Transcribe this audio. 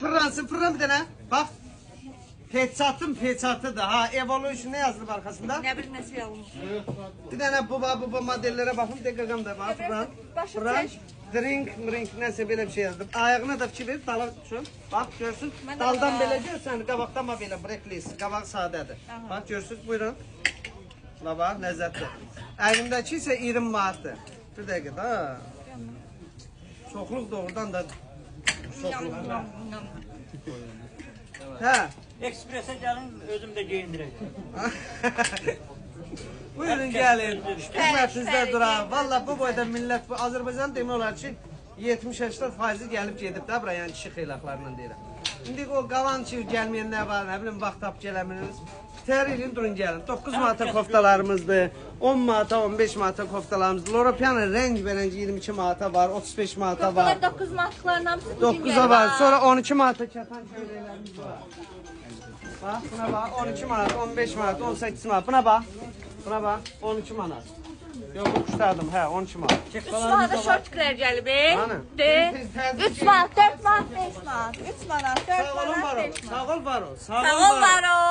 Fırlan bir tane. Bak. Peçatın peçatıdır. Ha, Evolution ne yazılıb arkasında? Ne bileyim nasıl yavrum. Bir tane bu modellere bakın. Dekagam da var. Fırlan. Drink, nəsə belə bir şey yazdım. Ayağına da fikir ver, dala düşün. Bax, görsün. Daldan belə görsən, qabaqdan ma belə, breakless. Qabaq sadədir. Bax, görsünüz, buyurun. La bax, ləzzətli. Əlimdəki isə 20 manatdır. Bir dəqiqə, da. Çoxluq doğrudan da çoxluq. Hə. Ekspresə gəlin, özüm də geyindirəcəm. Buyurun gəlin. Xidmətinizdə duraq. Valla bu boyda millət, bu Azərbaycan demək olar ki, 70-80% gəlib gedib də bura, yəni kişi xeylaqlarla deyirəm. İndi o qalan ki, gəlməyənlər var, nə bilim, vaxt tap gələminiz. Təhər edin, durun gəlin. 9 manata koftalarımızdır, 10 manata, 15 manata koftalarımızdır. Loropiana rəng 22 manata var, 35 manata var. 9 mantıqların hamısı bugün 9'a var, sonra 12 manata kətan köyləklərimiz var. Bax, buna bax, 12 manat, 15 manat, 18 manat, buna bax. Buna bax, 12 manat. Yox, bu quşlardım, hə, 12 manat. 3 manata short krer gəlib, Hani? 3 manat, 4 manat, 5 manat. 3 manat, 4 Sağ olun manat, var 5 ol, manat. sağ ol var ol. Sağ ol var ol.